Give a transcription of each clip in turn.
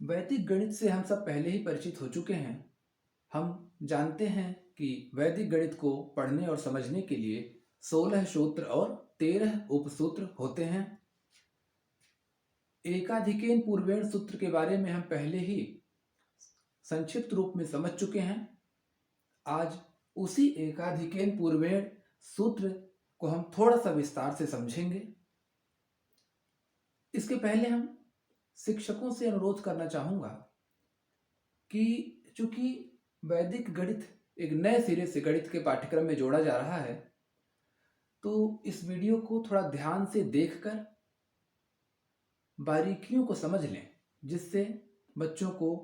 वैदिक गणित से हम सब पहले ही परिचित हो चुके हैं। हम जानते हैं कि वैदिक गणित को पढ़ने और समझने के लिए 16 सूत्र और 13 उपसूत्र होते हैं। एकाधिकेन पूर्वेण सूत्र के बारे में हम पहले ही संक्षिप्त रूप में समझ चुके हैं। आज उसी एकाधिकेन पूर्वेण सूत्र को हम थोड़ा सा विस्तार से समझेंगे। इसके पहले हम शिक्षकों से अनुरोध करना चाहूँगा कि चूंकि वैदिक गणित एक नए सिरे से गणित के पाठ्यक्रम में जोड़ा जा रहा है, तो इस वीडियो को थोड़ा ध्यान से देखकर बारीकियों को समझ लें, जिससे बच्चों को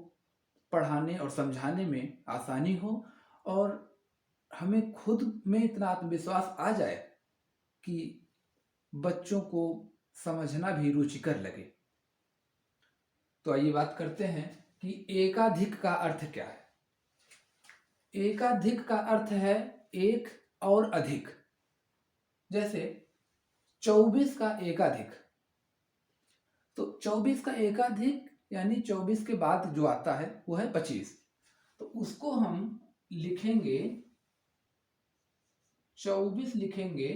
पढ़ाने और समझाने में आसानी हो और हमें खुद में इतना आत्मविश्वास आ जाए कि बच्चों को समझना भी रुचिकर लगे। तो आइए बात करते हैं कि एकाधिक का अर्थ क्या है। एकाधिक का अर्थ है एक और अधिक। जैसे 24 का एकाधिक, तो 24 का एकाधिक यानी 24 के बाद जो आता है वो है 25। तो उसको हम लिखेंगे 24 लिखेंगे।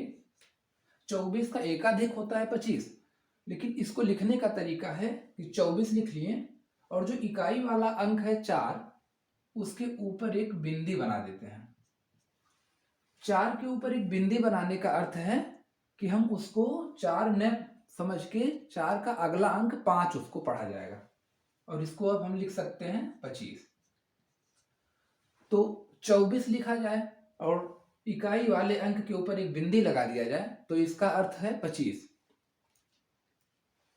24 का एकाधिक होता है 25, लेकिन इसको लिखने का तरीका है कि 24 लिख लिए और जो इकाई वाला अंक है 4, उसके ऊपर एक बिंदी बना देते हैं। 4 के ऊपर एक बिंदी बनाने का अर्थ है कि हम उसको 4 न समझ के 4 का अगला अंक 5 उसको पढ़ा जाएगा और इसको अब हम लिख सकते हैं 25। तो 24 लिखा जाए और इकाई वाले अंक के ऊपर एक बिंदी लगा दिया जाए तो इसका अर्थ है 25।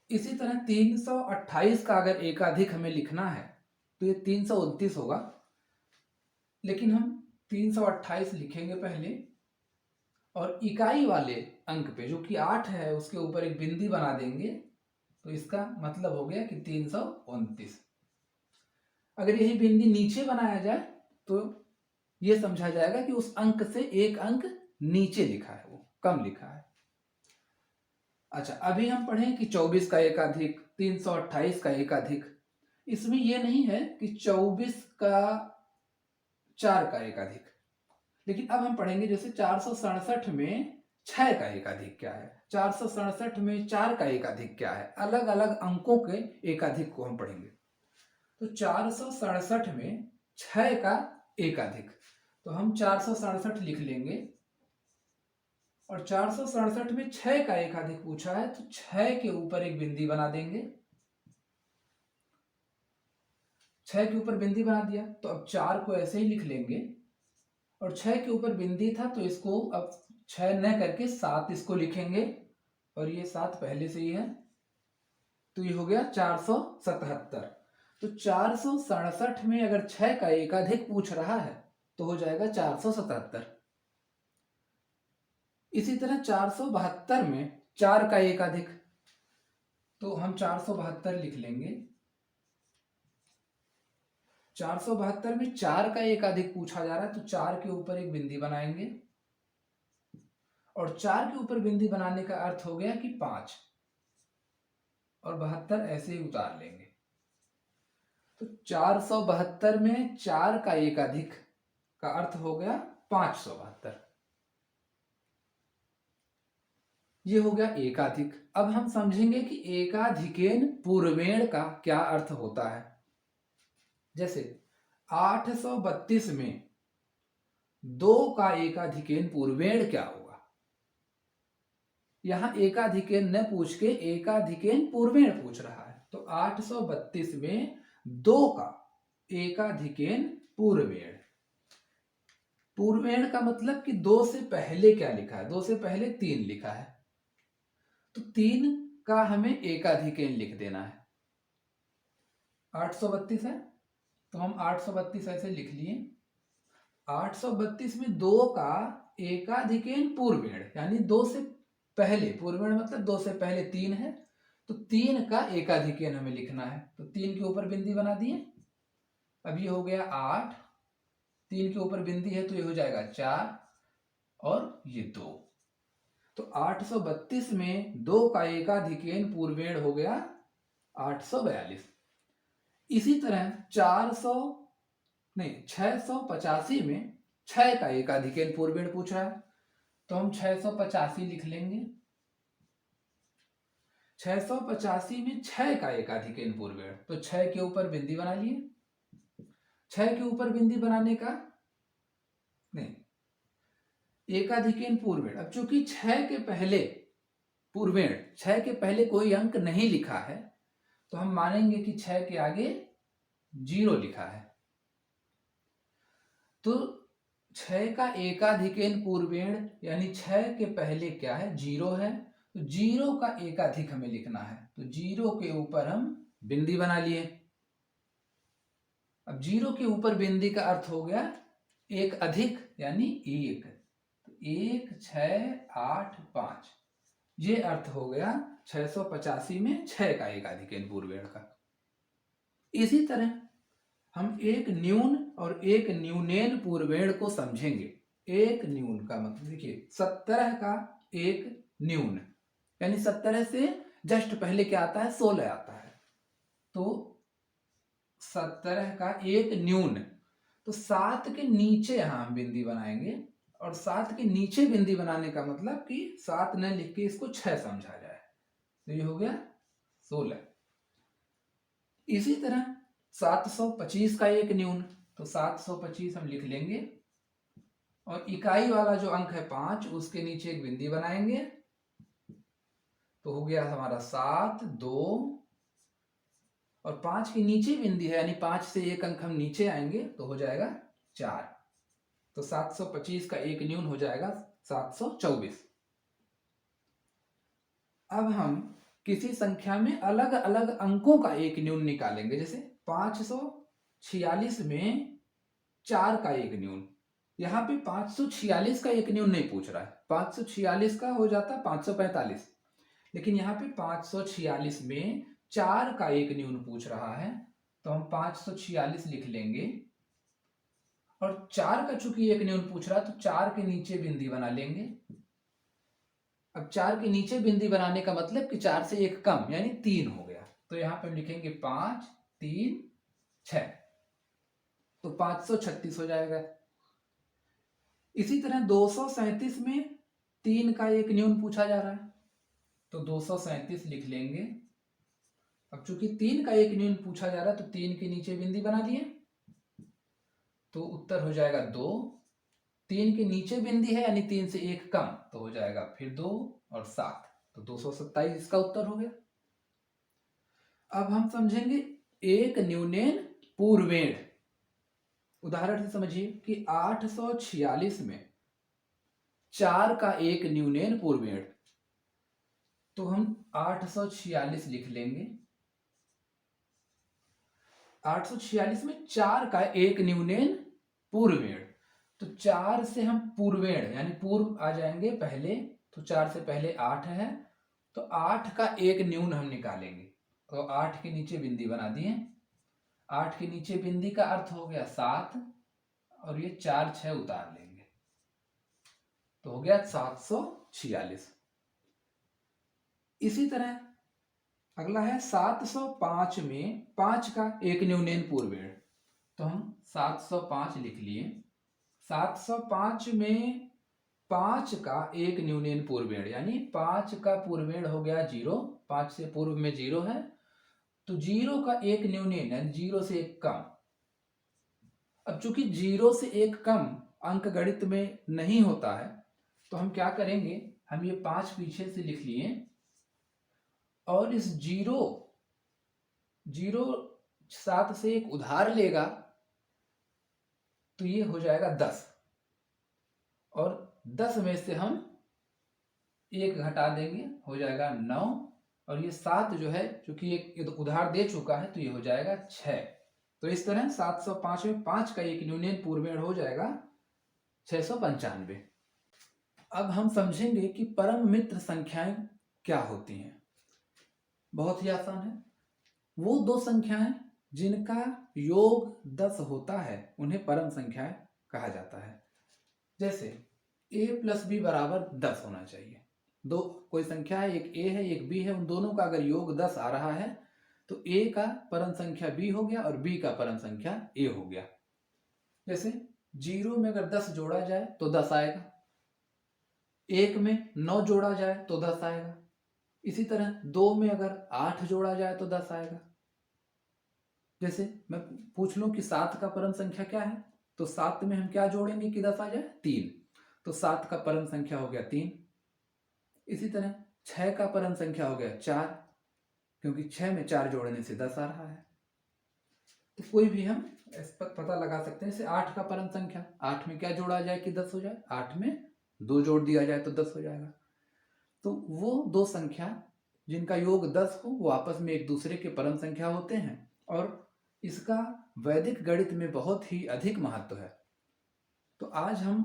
इसी तरह 328 का अगर एकाधिक हमें लिखना है तो ये 329 होगा, लेकिन हम 328 लिखेंगे पहले और इकाई वाले अंक पे जो कि 8 है उसके ऊपर एक बिंदी बना देंगे, तो इसका मतलब हो गया कि 329। अगर यही बिंदी नीचे बनाया जाए तो ये समझा जाएगा कि उस अंक से एक अंक नीचे लिखा है, वो कम लिखा है। अच्छा, अभी हम पढ़ें कि 24 का एकाधिक, 328 का एकाधिक। इसमें यह नहीं है कि 24 का 4 का एकाधिक, लेकिन अब हम पढ़ेंगे जैसे 467 में 6 का एकाधिक क्या है, 467 में 4 का एकाधिक क्या है। अलग अलग अंकों के एकाधिक को हम पढ़ेंगे। तो 467 में 6 का एकाधिक, तो हम 467 लिख लेंगे और 467 में 6 का एकाधिक पूछा है तो 6 के ऊपर एक बिंदी बना देंगे। 6 के ऊपर बिंदी बना दिया तो अब 4 को ऐसे ही लिख लेंगे और 6 के ऊपर बिंदी था तो इसको अब 6 न करके 7 इसको लिखेंगे और ये 7 पहले से ही है, तो ये हो गया 477। तो 467 में अगर 6 का एकाधिक पूछ रहा है तो हो जाएगा 477। इसी तरह 472 में 4 का एकाधिक, तो हम 472 लिख लेंगे। 472 में 4 का एकाधिक पूछा जा रहा है तो 4 के ऊपर एक बिंदी बनाएंगे और 4 के ऊपर बिंदी बनाने का अर्थ हो गया कि 5 और 72 ऐसे ही उतार लेंगे। तो 472 में 4 का एकाधिक का अर्थ हो गया 572। ये हो गया एकाधिक। अब हम समझेंगे कि एकाधिकेन पूर्वेण का क्या अर्थ होता है। जैसे 832 में 2 का एकाधिकेन पूर्वेण क्या होगा। यहां एकाधिकेन न पूछ के एकाधिकेन पूर्वेण पूछ रहा है। तो 832 में 2 का एकाधिकेन पूर्वेण। पूर्वेण का मतलब कि 2 से पहले क्या लिखा है, 2 से पहले 3 लिखा है तो 3 का हमें एकाधिकेन लिख देना है। 832 है तो हम 832 ऐसे लिख लिए। 832 में 2 का एकाधिकेन पूर्वेण यानी 2 से पहले, पूर्वेण मतलब 2 से पहले 3 है तो 3 का एकाधिकेन हमें लिखना है। तो 3 के ऊपर बिंदी बना दिए। अब ये हो गया 8, 3 के ऊपर बिंदी है तो ये हो जाएगा 4 और ये 2। तो 832 में 2 का एकाधिकेन पूर्वेण हो गया 842। इसी तरह 400 नहीं 685 में 6 का एकाधिक पूर्वेण पूछ रहा है, तो हम 685 लिख लेंगे। 685 में 6 का एकाधिक पूर्वेण, तो 6 के ऊपर बिंदी बना लिए। 6 के ऊपर बिंदी बनाने का नहीं, एकाधिक पूर्वेण। अब चूंकि 6 के पहले पूर्वेण, 6 के पहले कोई अंक नहीं लिखा है, तो हम मानेंगे कि 6 के आगे 0 लिखा है। तो 6 का एकाधिक पूर्वेण यानी 6 के पहले क्या है, 0 है, तो 0 का एकाधिक हमें लिखना है, तो 0 के ऊपर हम बिंदी बना लिए। अब 0 के ऊपर बिंदी का अर्थ हो गया एक अधिक यानी 1, तो 1 6 8 5, ये अर्थ हो गया 685 में 6 का एकाधिक पूर्वेण का। इसी तरह हम एक न्यून और एक न्यूनेन पूर्वेण को समझेंगे। एक न्यून का मतलब देखिए 17 का एक न्यून, यानी 17 से जस्ट पहले क्या आता है, 16 आता है, तो 17 का एक न्यून, तो 7 के नीचे यहां हम बिंदी बनाएंगे, और 7 के नीचे बिंदी बनाने का मतलब कि 7 न लिख के इसको 6 समझा जाए, तो ये हो गया 16। इसी तरह 725 का एक न्यून, तो 725 हम लिख लेंगे, और इकाई वाला जो अंक है 5, उसके नीचे एक बिंदी बनाएंगे, तो हो गया हमारा 7 2, और 5 के नीचे बिंदी है यानी 5 से एक अंक हम नीचे आएंगे, तो हो जाएगा 4, तो 725 का एक न्यून हो जाएगा 724। अब हम किसी संख्या में अलग अलग अंकों का एक न्यून निकालेंगे, जैसे 546 में 4 का एक न्यून। यहाँ पे 546 का एक न्यून नहीं पूछ रहा है, 546 का हो जाता 545, लेकिन यहाँ पे 546 में 4 का एक न्यून पूछ रहा है, तो हम 546 लिख लेंगे, और 4 का चूंकि एक न्यून पूछ रहा है, तो 4 के नीचे बिंदी बना लेंगे। अब 4 के नीचे बिंदी बनाने का मतलब कि 4 से एक कम यानी 3 हो गया, तो यहां पे हम लिखेंगे 5 3 6, तो 536 हो जाएगा। इसी तरह 237 में 3 का एक न्यून पूछा जा रहा है, तो 237 लिख लेंगे। अब चूंकि 3 का एक न्यून पूछा जा रहा है, तो 3 के नीचे बिंदी बना दिए, तो उत्तर हो जाएगा 2। 3 के नीचे बिंदी है यानी 3 से एक कम, तो हो जाएगा फिर 2 और 7, तो 227 इसका उत्तर हो गया। अब हम समझेंगे एक न्यूनेन पूर्वेण। उदाहरण से समझिए कि 846 में 4 का एक न्यूनेन पूर्वेण, तो हम 846 लिख लेंगे। 846 में 4 का एक न्यूनेन पूर्वेण, तो 4 से हम पूर्वेण यानी पूर्व आ जाएंगे पहले, तो 4 से पहले 8 है, तो 8 का एक न्यून हम निकालेंगे, तो 8 के नीचे बिंदी बना दिए। 8 के नीचे बिंदी का अर्थ हो गया 7, और ये 4 6 उतार लेंगे, तो हो गया 746। इसी तरह अगला है 705 में 5 का एक न्यूनेन पूर्वेण, तो हम 705 लिख लिए। 705 में 5 का एक न्यूनेन पूर्वेण यानी 5 का पूर्वेण हो गया 0, 5 से पूर्व में 0 है, तो 0 का एक न्यूनेन यानी 0 से एक कम। अब चूंकि 0 से एक कम अंक गणित में नहीं होता है, तो हम क्या करेंगे, हम ये 5 पीछे से लिख लिए, और इस 0 7 से एक उधार लेगा, तो ये हो जाएगा 10, और 10 में से हम एक घटा देंगे, हो जाएगा 9, और ये 7 जो है चूंकि एक उधार दे चुका है, तो ये हो जाएगा 6। तो इस तरह 705 में 5 का एक न्यूनेन पूर्वेण हो जाएगा 695। अब हम समझेंगे कि परम मित्र संख्याएं क्या होती हैं। बहुत ही आसान है, वो दो संख्याएं जिनका योग 10 होता है उन्हें परम संख्याएं कहा जाता है। जैसे a प्लस बी बराबर 10 होना चाहिए। दो कोई संख्या है, एक a है एक b है, उन दोनों का अगर योग 10 आ रहा है, तो a का परम संख्या b हो गया और b का परम संख्या a हो गया। जैसे 0 में अगर 10 जोड़ा जाए तो 10 आएगा, 1 में 9 जोड़ा जाए तो 10 आएगा, इसी तरह 2 में अगर 8 जोड़ा जाए तो 10 आएगा। जैसे मैं पूछ लूं कि 7 का परम संख्या क्या है, तो 7 में हम क्या जोड़ेंगे कि 10 आ जाए? 3। तो 7 का परम संख्या हो गया 3। इसी तरह 6 का परम संख्या हो गया 4, क्योंकि 6 में 4 जोड़ने से 10 आ रहा है। तो कोई भी हम इस पर पता लगा सकते हैं। जैसे 8 का परम संख्या, 8 में क्या जोड़ा जाए कि 10 हो जाए? 8 में 2 जोड़ दिया जाए तो 10 हो जाएगा। तो वो दो संख्या जिनका योग 10 हो वो आपस में एक दूसरे के परम संख्या होते हैं, और इसका वैदिक गणित में बहुत ही अधिक महत्व है। तो आज हम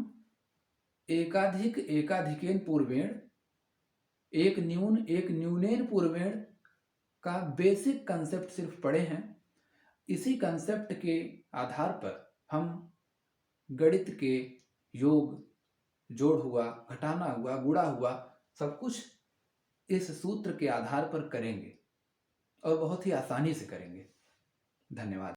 एकाधिक एकाधिकेन पूर्वेण, एक न्यून एक न्यूनेन पूर्वेण का बेसिक कंसेप्ट सिर्फ पढ़े हैं। इसी कंसेप्ट के आधार पर हम गणित के योग, जोड़ हुआ, घटाना हुआ, गुणा हुआ, सब कुछ इस सूत्र के आधार पर करेंगे और बहुत ही आसानी से करेंगे। धन्यवाद।